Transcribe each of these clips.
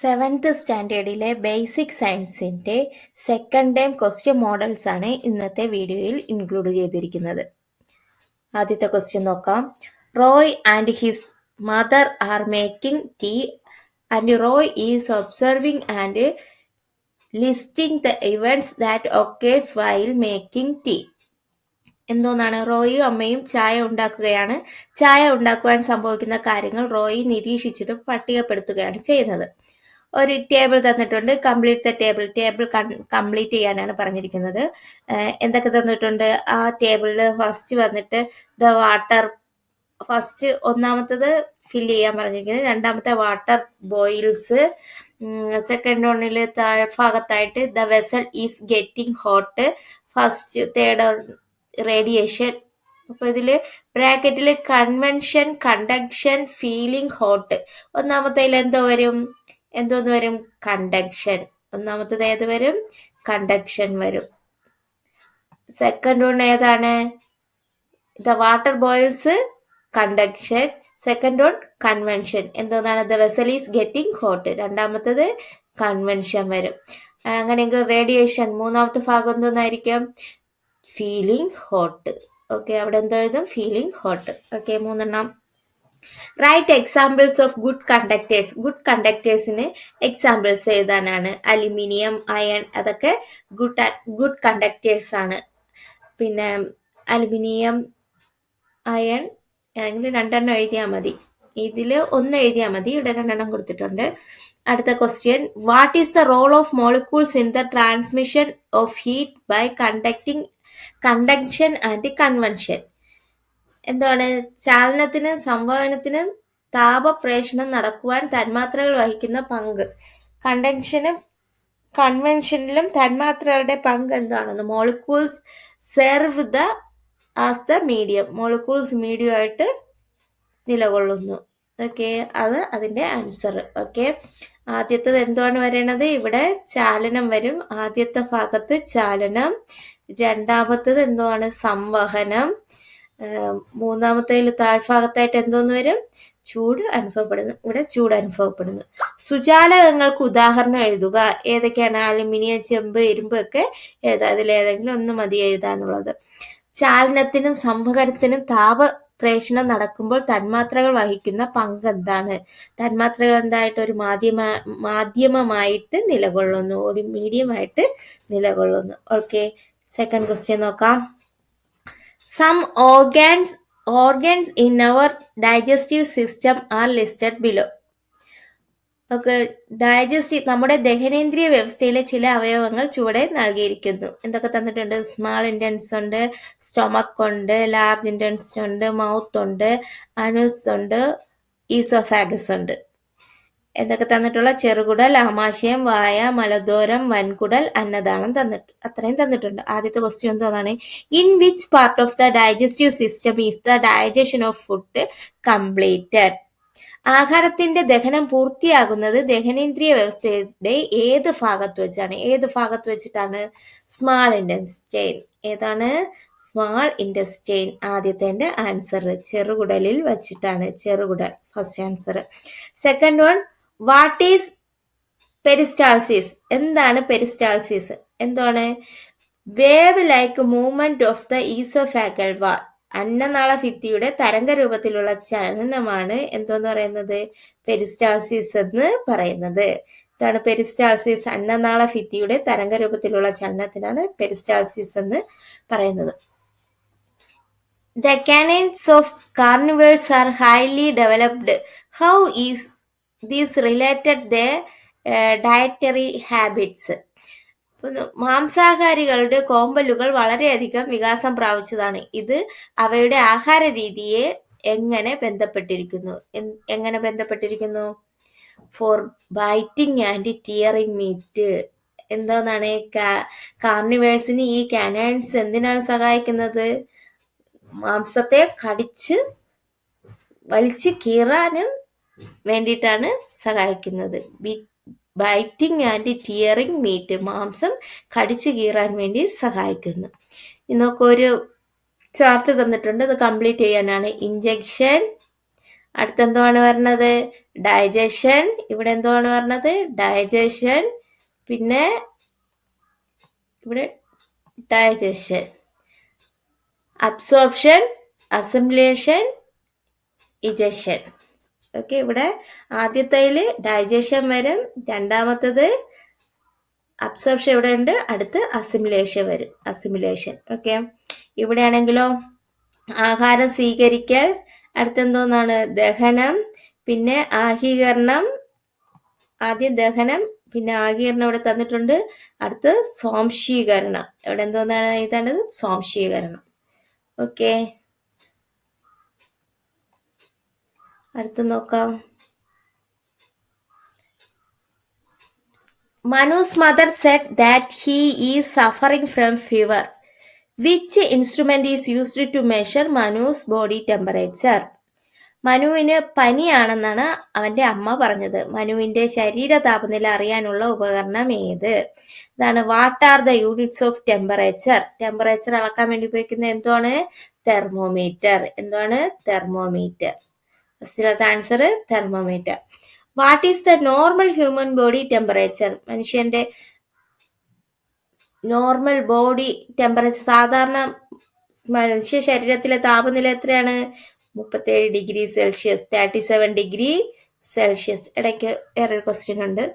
Seventh സ്റ്റാൻഡേർഡിലെ basic സയൻസിൻ്റെ second time question models ആണ് ഇന്നത്തെ വീഡിയോയിൽ ഇൻക്ലൂഡ് ചെയ്തിരിക്കുന്നത്. ആദ്യത്തെ ക്വസ്റ്റ്യൻ നോക്കാം. Roy and his mother are making tea and Roy is observing and listing the events that occurs while making tea. എന്തോന്നാണ്? റോയും അമ്മയും ചായ ഉണ്ടാക്കുകയാണ്. ചായ ഉണ്ടാക്കുവാൻ സംഭവിക്കുന്ന കാര്യങ്ങൾ റോയി നിരീക്ഷിച്ചിട്ട് പട്ടികപ്പെടുത്തുകയാണ് ചെയ്യുന്നത്. ഒരു ടേബിൾ തന്നിട്ടുണ്ട്. കംപ്ലീറ്റ് ദ ടേബിൾ കംപ്ലീറ്റ് ചെയ്യാനാണ് പറഞ്ഞിരിക്കുന്നത്. എന്തൊക്കെ തന്നിട്ടുണ്ട്? ആ ടേബിളിൽ ഫസ്റ്റ് വന്നിട്ട് ദ വാട്ടർ, ഫസ്റ്റ് ഒന്നാമത്തത് ഫില്ല് ചെയ്യാൻ പറഞ്ഞിരിക്കുന്നത്. രണ്ടാമത്തെ വാട്ടർ ബോയിൽസ്. സെക്കൻഡ് വണ്ണിൽ താഴ്ഭാഗത്തായിട്ട് the vessel is getting hot. First third radiation. അപ്പോൾ ഇതിൽ ബ്രാക്കറ്റിൽ കൺവെൻഷൻ, കണ്ടക്ഷൻ, ഫീലിംഗ് ഹോട്ട്. ഒന്നാമത്തേൽ എന്തോന്ന് വരും? കണ്ടക്ഷൻ. ഒന്നാമത്തത് ഏത് വരും? കണ്ടക്ഷൻ വരും. സെക്കൻഡ് വൺ ഏതാണ്? The water boils, conduction. Second one convection. എന്തോന്നാണ്? The vessel is getting hot. രണ്ടാമത്തത് കൺവെൻഷൻ വരും. അങ്ങനെയെങ്കിൽ റേഡിയേഷൻ മൂന്നാമത്തെ ഭാഗം എന്തോന്നായിരിക്കും? Feeling hot. ഓക്കെ, അവിടെ എന്തോ എഴുതും? Feeling hot. ഓക്കെ, മൂന്നെണ്ണം. Write examples of good conductors. Good കണ്ടക്ടേഴ്സിന് എക്സാമ്പിൾസ് എഴുതാനാണ്. അലുമിനിയം, അയൺ, അതൊക്കെ ഗുഡ് കണ്ടക്ടേഴ്സ് ആണ്. പിന്നെ അലുമിനിയം, അയൺ ഏതെങ്കിലും രണ്ടെണ്ണം എഴുതിയാൽ മതി. ഇതിൽ ഒന്ന് എഴുതിയാൽ മതി. ഇവിടെ രണ്ടെണ്ണം കൊടുത്തിട്ടുണ്ട്. അടുത്ത question. What is the role of molecules in the transmission of heat by conduction and convention? എന്താണ്? ചാലനത്തിനും സംവഹനത്തിനും താപപ്രേഷണം നടക്കുവാൻ തന്മാത്രകൾ വഹിക്കുന്ന പങ്ക്. കണ്ടക്ഷനും കൺവെൻഷനിലും തന്മാത്രകളുടെ പങ്ക് എന്താണെന്ന്? Molecules serve as the medium. Molecules മീഡിയമായിട്ട് നിലകൊള്ളുന്നു. ഓക്കെ, അത് അതിൻ്റെ ആൻസർ. ഓക്കെ, ആദ്യത്തത് എന്താണ് വരണത്? ഇവിടെ ചാലനം വരും. ആദ്യത്തെ ഭാഗത്ത് ചാലനം. രണ്ടാമത്തത് എന്താണ്? സംവഹനം. മൂന്നാമത്തേൽ താഴ്ഭാഗത്തായിട്ട് എന്തോന്ന് വരും? ചൂട് അനുഭവപ്പെടുന്നു. ഇവിടെ ചൂട് അനുഭവപ്പെടുന്നു. സുചാലകങ്ങൾക്ക് ഉദാഹരണം എഴുതുക. ഏതൊക്കെയാണ്? അലുമിനിയം, ചെമ്പ്, ഇരുമ്പ് ഒക്കെ എഴുതാം. അതിലേതെങ്കിലും ഒന്ന് മതി എഴുതാനുള്ളത്. ചാലനത്തിനും സംവഹനത്തിനും താപപ്രേഷണം നടക്കുമ്പോൾ തന്മാത്രകൾ വഹിക്കുന്ന പങ്ക് എന്താണ്? തന്മാത്രകൾ എന്തായിട്ട്? ഒരു മാധ്യമമായിട്ട് നിലകൊള്ളുന്നു, ഒരു മീഡിയമായിട്ട് നിലകൊള്ളുന്നു. ഓക്കെ, സെക്കൻഡ് ക്വസ്റ്റ്യൻ നോക്കാം. Some organs in our digestive system are listed below. Okay, നമ്മുടെ ദഹനേന്ദ്രിയ വ്യവസ്ഥയിലെ ചില അവയവങ്ങൾ ചുവടെ നൽകിയിരിക്കുന്നു. എന്തൊക്കെ തന്നിട്ടുണ്ട്? സ്മാൾ ഇൻറ്റൻസ് ഉണ്ട്, സ്റ്റൊമക്ക് ഉണ്ട്, ലാർജ് ഇൻറ്റൻസ് ഉണ്ട്, മൗത്ത് ഉണ്ട്, അനസ് ഉണ്ട്, ഈസോഫാഗസ് ഉണ്ട്. എന്തൊക്കെ തന്നിട്ടുള്ള? ചെറുകുടൽ, ആമാശയം, വായ, മലദ്വാരം, വൻകുടൽ, അന്നദാനം അത്രയും തന്നിട്ടുണ്ട്. ആദ്യത്തെ ക്വസ്റ്റ്യൻ എന്താണ്? In which part of the digestive system is the digestion of food completed? ആഹാരത്തിന്റെ ദഹനം പൂർത്തിയാകുന്നത് ദഹനേന്ദ്രിയ വ്യവസ്ഥയുടെ ഏത് ഭാഗത്ത് വെച്ചാണ്? ഏത് ഭാഗത്ത് വെച്ചിട്ടാണ്? Small intestine. ഏതാണ്? Small intestine. ആദ്യത്തെ ആൻസർ ചെറുകുടലിൽ വച്ചിട്ടാണ്. ചെറുകുടൽ first answer. Second one, what is peristalsis? എന്താണ് പെരിസ്റ്റാൾസിസ്? എന്താണ്? Wave like movement of the oesophageal wall. അന്നനാള ഭിത്തിയുടെ തരംഗ രൂപത്തിലുള്ള ചലനമാണ് എന്തോന്ന് പറയുന്നത്? പെരിസ്റ്റാൾസിസ് എന്ന് പറയുന്നത്. ഇതാണ് പെരിസ്റ്റാൾസിസ്. അന്നനാള ഭിത്തിയുടെ തരംഗ രൂപത്തിലുള്ള ചലനത്തിനാണ് പെരിസ്റ്റാൾസിസ് എന്ന് പറയുന്നത്. The canines of carnivores are highly developed. How is this related their dietary habits? മാംസാഹാരികളുടെ കോമ്പലുകൾ വളരെയധികം വികാസം പ്രാപിച്ചതാണ്. ഇത് അവയുടെ ആഹാര രീതിയെ എങ്ങനെ ബന്ധപ്പെട്ടിരിക്കുന്നു? For biting and tearing meat. എന്താണ്? കാർണിവേഴ്സിന് ഈ കാനൈൻസ് എന്തിനാണ് സഹായിക്കുന്നത്? മാംസത്തെ കടിച്ച് വലിച്ച് കീറാനും വേണ്ടിയിട്ടാണ് സഹായിക്കുന്നത്. ബൈറ്റിംഗ് ആൻഡ് ടിയറിംഗ് മീറ്റ്, മാംസം കടിച്ച് കീറാൻ വേണ്ടി സഹായിക്കുന്നു. ഇന്നൊക്കെ ചാർട്ട് തന്നിട്ടുണ്ട്, അത് കംപ്ലീറ്റ് ചെയ്യാനാണ്. ഇഞ്ചക്ഷൻ, അടുത്തെന്താണ് പറഞ്ഞത്? ഡൈജഷൻ, ഇവിടെ എന്താണ് പറഞ്ഞത്? ഡൈജഷൻ, പിന്നെ ഇവിടെ digestion, absorption, assimilation, egestion. Okay, ഇവിടെ ആദ്യത്തേല് ഡൈജഷൻ വരും, രണ്ടാമത്തത് അബ്സോർപ്ഷൻ ഇവിടെ ഉണ്ട്, അടുത്ത് അസിമിലേഷൻ വരും, അസിമിലേഷൻ. ഓക്കെ, ഇവിടെ ആണെങ്കിലോ ആഹാരം സ്വീകരിക്കൽ, അടുത്തെന്തോന്നാണ്? ദഹനം, പിന്നെ ആഗീകരണം. ആദ്യം ദഹനം, പിന്നെ ആഗീകരണം ഇവിടെ തന്നിട്ടുണ്ട്. അടുത്ത് സ്വാംശീകരണം. ഇവിടെ എന്തോന്നാണ് എഴുതേണ്ടത്? സ്വാംശീകരണം. ഓക്കെ, അടുത്ത് നോക്കാം. Manu's mother said that he is suffering from fever. Which instrument is used to measure Manu's body temperature? മനുവിന് പനിയാണെന്നാണ് അവന്റെ അമ്മ പറഞ്ഞത്. മനുവിന്റെ ശരീര താപനില അറിയാനുള്ള ഉപകരണം ഏത്? ഇതാണ് what are the units of temperature. Temperature അളക്കാൻ വേണ്ടി ഉപയോഗിക്കുന്ന എന്താണ്? തെർമോമീറ്റർ. എന്താണ്? തെർമോമീറ്റർ. ഫസ്റ്റിലത്തെ answer thermometer. What is the normal human body temperature? മനുഷ്യന്റെ നോർമൽ ബോഡി ടെമ്പറേച്ചർ, സാധാരണ മനുഷ്യ ശരീരത്തിലെ താപനില എത്രയാണ്? 37 ഡിഗ്രി സെൽഷ്യസ്, 37 ഡിഗ്രി സെൽഷ്യസ്. ഇടയ്ക്ക് വേറൊരു ക്വസ്റ്റ്യൻ ഉണ്ട്.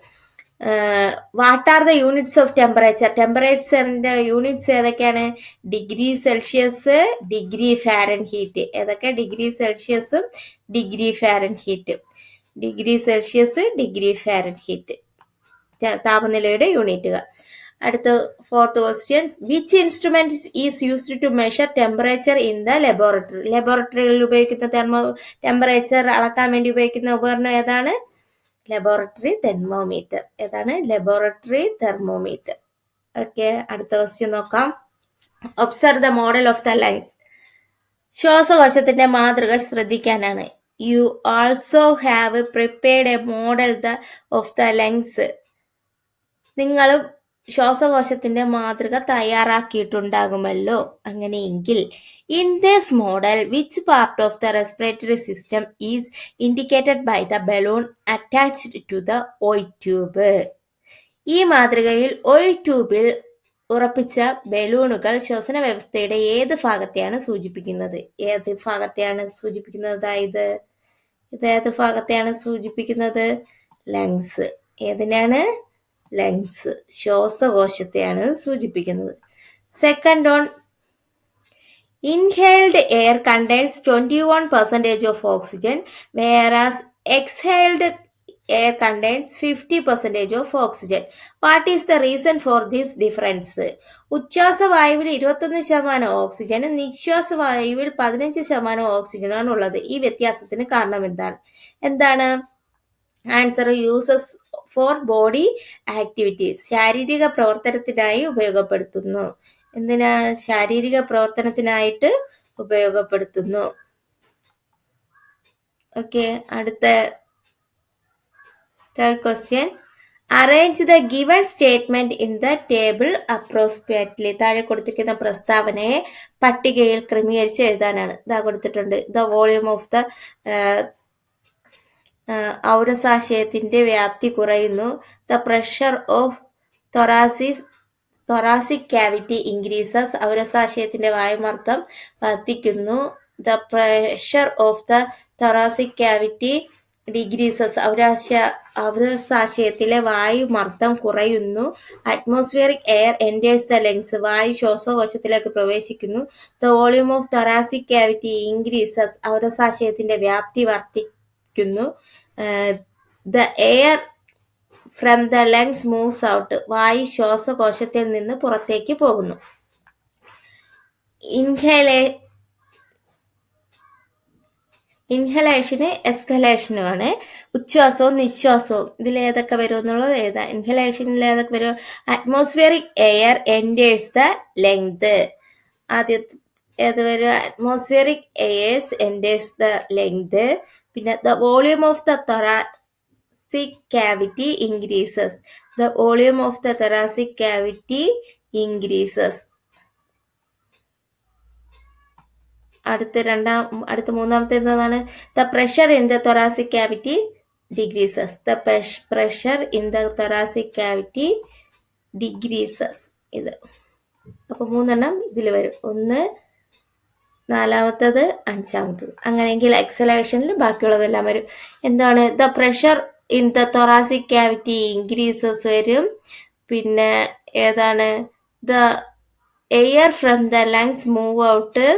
What are the units of temperature? ടെമ്പറേച്ചറിന്റെ യൂണിറ്റ്സ് ഏതൊക്കെയാണ്? Degree Celsius, degree Fahrenheit. ഏതൊക്കെ? ഡിഗ്രി സെൽഷ്യസും ഡിഗ്രി ഫാരൻഹീറ്റും. ഡിഗ്രി സെൽഷ്യസ്, ഡിഗ്രി ഫാരൻഹീറ്റ് താപനിലയുടെ യൂണിറ്റുകൾ. അടുത്ത fourth question, which instrument is used to measure temperature in the laboratory? ലബോറട്ടറികളിൽ ഉപയോഗിക്കുന്ന ടെമ്പറേച്ചർ അളക്കാൻ വേണ്ടി ഉപയോഗിക്കുന്ന ഉപകരണം ഏതാണ്? Laboratory thermometer. ഏതാണ്? Laboratory thermometer. ഓക്കെ, അടുത്ത ക്വസ്റ്റ്യൻ നോക്കാം. Observe the model of the lungs. ശ്വാസകോശത്തിന്റെ മാതൃക ശ്രദ്ധിക്കാനാണ്. You also have prepared a model of the lungs. നിങ്ങളും ശ്വാസകോശത്തിന്റെ മാതൃക തയ്യാറാക്കിയിട്ടുണ്ടാകുമല്ലോ. അങ്ങനെയെങ്കിൽ in this model which part of the respiratory system is indicated by the balloon attached to the Y tube? ഈ മാതൃകയിൽ ഓയ് ട്യൂബിൽ ഉറപ്പിച്ച ബലൂണുകൾ ശ്വസന വ്യവസ്ഥയുടെ ഏത് ഭാഗത്തെയാണ് സൂചിപ്പിക്കുന്നത്? ഏത് ഭാഗത്തെയാണ് സൂചിപ്പിക്കുന്നത്? ഇത് ഏത് ഭാഗത്തെയാണ് സൂചിപ്പിക്കുന്നത്? ലങ്സ്. ഏതിനാണ്? ലങ്സ്, ശ്വാസകോശത്തെയാണ് സൂചിപ്പിക്കുന്നത്. Second one, inhaled air contains 21% of oxygen, whereas exhaled air contains 50% of oxygen. What is the reason for this difference? ഉച്ഛ്വാസവായുവിൽ 21% ഓക്സിജനും നിശ്വാസവായുവിൽ 15% ഓക്സിജനാണ് ഉള്ളത്. ഈ വ്യത്യാസത്തിന് കാരണം എന്താണ്? Answer uses for body activity. ശാരീരിക പ്രവർത്തനത്തിനായി ഉപയോഗപ്പെടുത്തുന്നു. എന്തിനാണ്? ശാരീരിക പ്രവർത്തനത്തിനായിട്ട് ഉപയോഗപ്പെടുത്തുന്നു. ഓക്കെ, അടുത്ത third question, arrange the given statement in the table appropriately. താഴെ കൊടുത്തിരിക്കുന്ന പ്രസ്താവനയെ പട്ടികയിൽ ക്രമീകരിച്ച് എഴുതാനാണ്. ഇതാ കൊടുത്തിട്ടുണ്ട്. ദ വോളിയൂം ഓഫ് ദ ഔരസാശയത്തിന്റെ വ്യാപ്തി കുറയുന്നു. The pressure of thoracic cavity increases. ഔരസാശയത്തിന്റെ വായുമർദ്ദം വർദ്ധിക്കുന്നു. The pressure of the thoracic cavity decreases. ഔരസാശയത്തിലെ വായുമർദ്ദം കുറയുന്നു. Atmospheric air enters the lungs. വായു ശ്വാസകോശത്തിലേക്ക് പ്രവേശിക്കുന്നു. The volume of thoracic cavity increases. ഔരസാശയത്തിന്റെ വ്യാപ്തി വർദ്ധിക്കുന്നു. The air from the lungs moves out. വായു ശ്വാസകോശത്തിൽ നിന്ന് പുറത്തേക്ക് പോകുന്നു. ഇൻഹലേഷന് എക്സ്ഹലേഷനുമാണ്. ഉച്ഛ്വാസവും നിശ്വാസവും ഇതിൽ ഏതൊക്കെ വരും എന്നുള്ളത് എഴുതാം. ഇൻഹലേഷനിൽ ഏതൊക്കെ വരും? Atmospheric air enters the length. ആദ്യത്തെ ഏത് വരും? Atmospheric airs enters the length. പിന്നെ the volume of the thoracic cavity increases. The volume of the thoracic cavity increases. അടുത്ത മൂന്നാമത്തെ എന്താണ്? The pressure in the thoracic cavity decreases. The pressure in the thoracic cavity decreases. ഇത് അപ്പോൾ 3 ഇതിൽ വരും. 1, 4-മത്തത്, 5-മത്തത്. അങ്ങനെയെങ്കിൽ എക്സലേഷനിൽ ബാക്കിയുള്ളതെല്ലാം വരും. എന്താണ്? The pressure in the thoracic cavity increases വരും. പിന്നെ ഏതാണ്? The air from the lungs move out.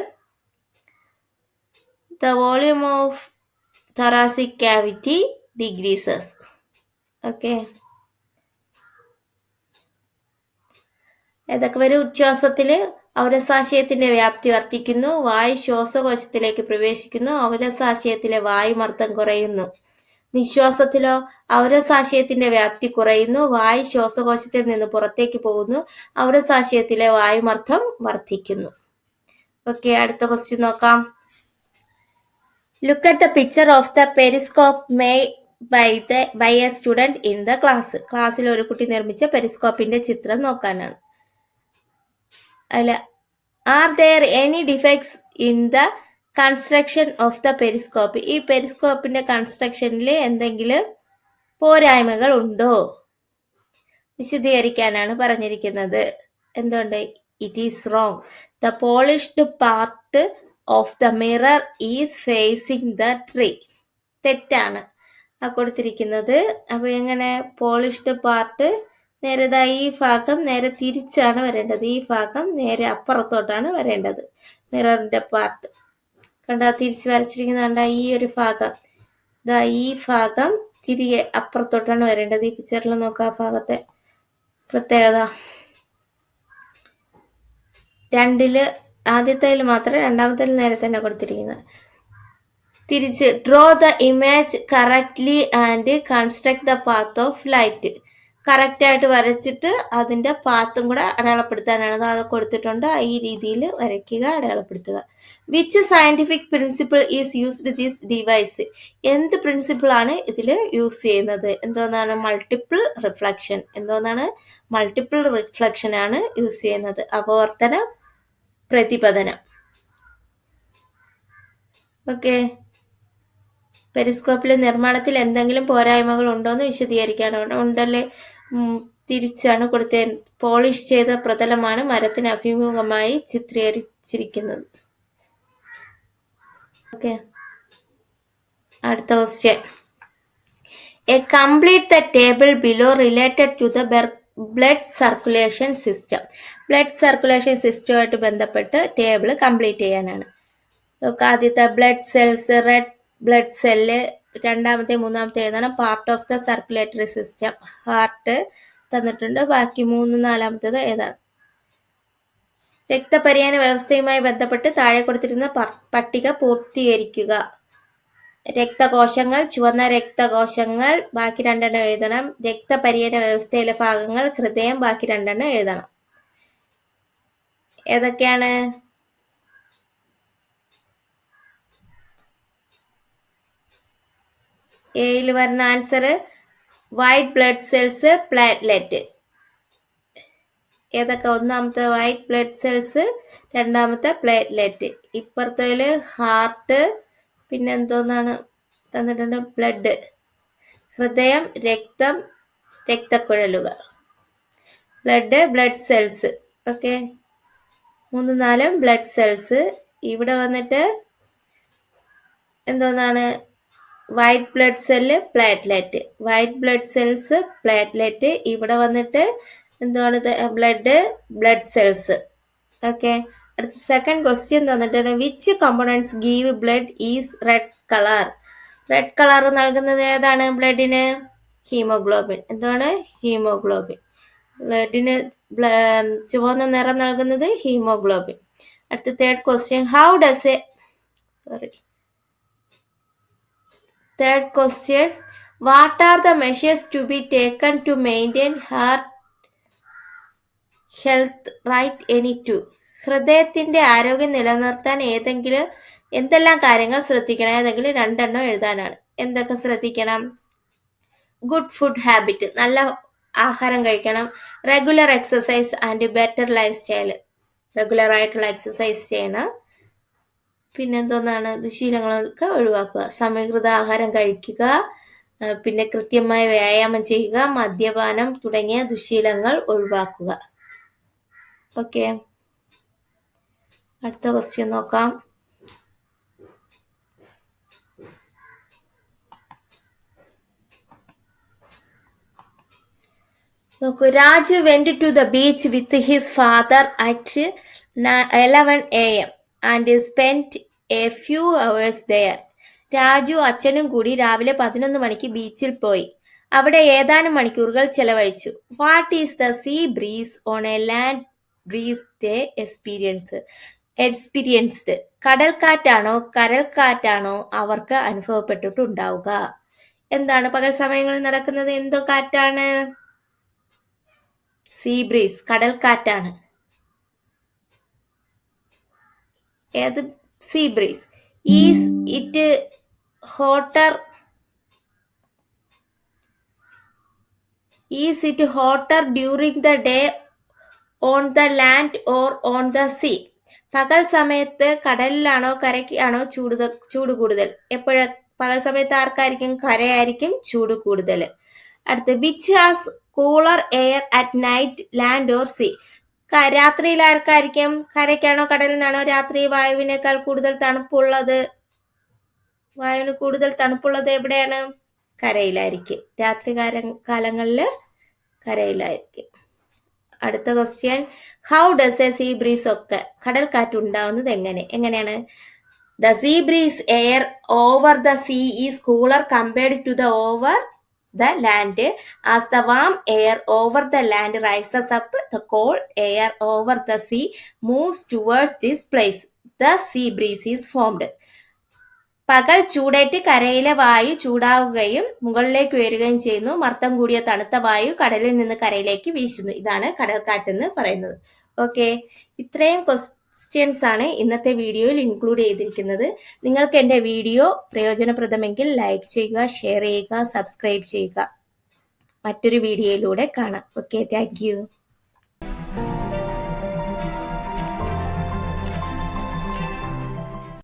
The volume of thoracic cavity decreases. Okay. ഏതൊക്കെ വരും? ഉച്ഛ്വാസത്തിൽ ഔരസാശയത്തിന്റെ വ്യാപ്തി വർദ്ധിക്കുന്നു. വായു ശ്വാസകോശത്തിലേക്ക് പ്രവേശിക്കുന്നു. ഔരസാശയത്തിലെ വായുമർദ്ദം കുറയുന്നു. നിശ്വാസത്തിലോ ഔരസാശയത്തിന്റെ വ്യാപ്തി കുറയുന്നു. വായു ശ്വാസകോശത്തിൽ നിന്ന് പുറത്തേക്ക് പോകുന്നു. ഔരസാശയത്തിലെ വായുമർദ്ദം വർദ്ധിക്കുന്നു. ഓക്കെ, അടുത്ത ക്വസ്റ്റ്യൻ നോക്കാം. Look at the picture of the periscope made by a student in the class. ക്ലാസ്സിൽ ഒരു കുട്ടി നിർമ്മിച്ച പെരിസ്കോപ്പിന്റെ ചിത്രം നോക്കാനാണ്. അല്ല, are there any defects in the construction of the periscope? ഈ പെരിസ്കോപ്പിന്റെ കൺസ്ട്രക്ഷനിൽ എന്തെങ്കിലും പോരായ്മകൾ ഉണ്ടോ? വിശദീകരിക്കാനാണ് പറഞ്ഞിരിക്കുന്നത്. എന്തുകൊണ്ട്? It is wrong. The polished part of the mirror is facing the tree. തെറ്റാണ് ആ കൊടുത്തിരിക്കുന്നത്. അപ്പോൾ എങ്ങനെ? പോളിഷ്ഡ് പാർട്ട് നേരെ ഈ ഭാഗം നേരെ തിരിച്ചാണ് വരേണ്ടത്. ഈ ഭാഗം നേരെ അപ്പുറത്തോട്ടാണ് വരേണ്ടത്. മിററിന്റെ പാർട്ട് കണ്ടാ തിരിച്ച് വരച്ചിരിക്കുന്നത് കണ്ടാ? ഈ ഒരു ഭാഗം ഈ ഭാഗം തിരികെ അപ്പുറത്തോട്ടാണ് വരേണ്ടത്. ഈ പിക്ചറിൽ നോക്കാം ആ ഭാഗത്തെ പ്രത്യേകത. ആദ്യത്തേൽ മാത്രം, രണ്ടാമത്തേൽ നേരെ തന്നെ കൊടുത്തിരിക്കുന്നത്. തിരിച്ച് draw the image correctly and construct the path of light. കറക്റ്റായിട്ട് വരച്ചിട്ട് അതിൻ്റെ പാത്തും കൂടെ അടയാളപ്പെടുത്താനാണ്. അത് കൊടുത്തിട്ടുണ്ട്. ഈ രീതിയിൽ വരയ്ക്കുക, അടയാളപ്പെടുത്തുക. Which scientific principle is used this device? എന്ത് പ്രിൻസിപ്പിളാണ് ഇതിൽ യൂസ് ചെയ്യുന്നത്? എന്തോന്നാണ്? Multiple reflection. എന്തോന്നാണ്? മൾട്ടിപ്പിൾ റിഫ്ലക്ഷൻ ആണ് യൂസ് ചെയ്യുന്നത്. അപവർത്തന പ്രതിപതനം. ഓക്കെ, പെരിസ്കോപ്പിലെ നിർമ്മാണത്തിൽ എന്തെങ്കിലും പോരായ്മകൾ ഉണ്ടോയെന്ന് വിശദീകരിക്കാനാണ്. ഉണ്ടല്ലേ, തിരിച്ചാണ് കൊടുത്തത്. പോളിഷ് ചെയ്ത പ്രതലമാണ് മരത്തിന് അഭിമുഖമായി ചിത്രീകരിച്ചിരിക്കുന്നത്. ഓക്കെ, അടുത്ത question. Complete the table below related to the blood circulation system. Blood circulation സിസ്റ്റവുമായിട്ട് ബന്ധപ്പെട്ട് ടേബിൾ കംപ്ലീറ്റ് ചെയ്യാനാണ്. ആദ്യത്തെ blood cells, red blood cell. രണ്ടാമത്തെ, മൂന്നാമത്തെ എഴുതണം. Part of the circulatory system, heart തന്നിട്ടുണ്ട്. ബാക്കി 3, 4-മത്തേത് ഏതാണ്? രക്തപര്യന വ്യവസ്ഥയുമായി ബന്ധപ്പെട്ട് താഴെ കൊടുത്തിരുന്ന പട്ടിക പൂർത്തീകരിക്കുക. രക്തകോശങ്ങൾ, ചുവന്ന രക്തകോശങ്ങൾ, ബാക്കി 2 എഴുതണം. രക്തപര്യന വ്യവസ്ഥയിലെ ഭാഗങ്ങൾ, ഹൃദയം, ബാക്കി 2 എഴുതണം. ഏതൊക്കെയാണ്? എയിൽ വരുന്ന answer white blood cells, platelet. ഏതൊക്കെ? ഒന്നാമത്തെ വൈറ്റ് ബ്ലഡ് സെൽസ്, രണ്ടാമത്തെ പ്ലേറ്റ്ലെറ്റ്. ഇപ്പുറത്തേല് ഹാർട്ട്, പിന്നെ എന്തോന്നാണ് തന്നിട്ടുണ്ട്? ബ്ലഡ്, ഹൃദയം, രക്തം, രക്തക്കുഴലുകൾ. Blood cells. Okay, 3, 4 blood cells. ഇവിടെ വന്നിട്ട് എന്തോന്നാണ്? White blood cell, platelet. White blood cells, platelet. ഇവിടെ വന്നിട്ട് എന്താണ്? Blood cells. ഓക്കെ, അടുത്ത സെക്കൻഡ് ക്വസ്റ്റ്യൻ തന്നിട്ടാണ്. Which components give blood is red colour? Red colour നൽകുന്നത് ഏതാണ് ബ്ലഡിന്? ഹീമോഗ്ലോബിൻ. എന്താണ്? ഹീമോഗ്ലോബിൻ. ബ്ലഡിന് ചുവന്ന നിറം നൽകുന്നത് ഹീമോഗ്ലോബിൻ. അടുത്ത third question. Third question. What are the measures to be taken to maintain heart health? Write any two. ഹൃദയത്തിന്റെ ആരോഗ്യം നിലനിർത്താൻ എന്തെല്ലാം കാര്യങ്ങൾ ശ്രദ്ധിക്കണം? ഏതെങ്കിലും 2 എഴുതാനാണ്. എന്തൊക്കെ ശ്രദ്ധിക്കണം? ഗുഡ് ഫുഡ് ഹാബിറ്റ്, നല്ല ആഹാരം കഴിക്കണം. Regular exercise and better life style, regular ആയിട്ടുള്ള എക്സസൈസ് ചെയ്യണം. പിന്നെന്തോന്നാണ്? ദുശീലങ്ങളൊക്കെ ഒഴിവാക്കുക. സമീകൃത ആഹാരം കഴിക്കുക. പിന്നെ കൃത്യമായി വ്യായാമം ചെയ്യുക, മദ്യപാനം തുടങ്ങിയ ദുശ്ശീലങ്ങൾ ഒഴിവാക്കുക. ഓക്കെ, അടുത്ത ക്വസ്റ്റ്യൻ നോക്കാം. നോക്കൂ, Raju went to the beach with his father at 11 AM and spend a few hours there. Raju അച്ഛനും കൂടി രാവിലെ 11 മണിക്ക് ബീച്ചിൽ പോയി. അവിടെ ഏതാനും മണിക്കൂറുകൾ ചെലവഴിച്ചു. What is the sea breeze on a land breeze they experienced? കടൽക്കാറ്റാണോ കരൽക്കാറ്റാണോ അവർക്ക് അനുഭവപ്പെട്ടിട്ടുണ്ടാവുക? എന്താണ് പകൽ സമയങ്ങളിൽ നടക്കുന്നത്? എന്തോ കാറ്റാണ്? സീ ബ്രീസ്, കടൽക്കാറ്റാണ്. ഏത്? Sea breeze. Is it hotter during the day on the land or on the sea? പകൽ സമയത്ത് കടലിലാണോ കരയ്ക്കാണോ ചൂട് കൂടുതൽ? എപ്പോഴും പകൽ സമയത്ത് ആർക്കായിരിക്കും? കരയായിരിക്കും ചൂട് കൂടുതൽ. അടുത്ത്, which has cooler air at night, land or sea? രാത്രിയിൽ ആർക്കായിരിക്കും? കരയ്ക്കാണോ കടലിനാണോ രാത്രി വായുവിനേക്കാൾ കൂടുതൽ തണുപ്പുള്ളത്? വായുവിന് കൂടുതൽ തണുപ്പുള്ളത് എവിടെയാണ്? കരയിലായിരിക്കും. രാത്രി കാലങ്ങളിൽ കരയിലായിരിക്കും. അടുത്ത question, how does a sea breeze occur? കടൽക്കാറ്റ് ഉണ്ടാവുന്നത് എങ്ങനെയാണ്? The sea breeze air over the sea is cooler compared to the over the land. As the warm air over the land rises up, the cold air over the sea moves towards this place. The sea breeze is formed. പകൽ ചൂടേറ്റ് കരയിലെ വായു ചൂടാവുകയും മുകളിലേക്ക് ഉയരുകയും ചെയ്യുന്നു. മർദ്ദം കൂടിയ തണുത്ത വായു കടലിൽ നിന്ന് കരയിലേക്ക് വീശുന്നു. ഇതാണ് കടൽക്കാറ്റ് എന്ന് പറയുന്നത്. ഓക്കെ, ഇത്രയും ക്വസ്റ്റ്യൻസ് ആണ് ഇന്നത്തെ വീഡിയോയിൽ ഇൻക്ലൂഡ് ചെയ്തിരിക്കുന്നത്. നിങ്ങൾക്ക് എൻ്റെ വീഡിയോ പ്രയോജനപ്രദമെങ്കിൽ ലൈക്ക് ചെയ്യുക, ഷെയർ ചെയ്യുക, സബ്സ്ക്രൈബ് ചെയ്യുക. മറ്റൊരു വീഡിയോയിലൂടെ കാണാം. Okay, thank you.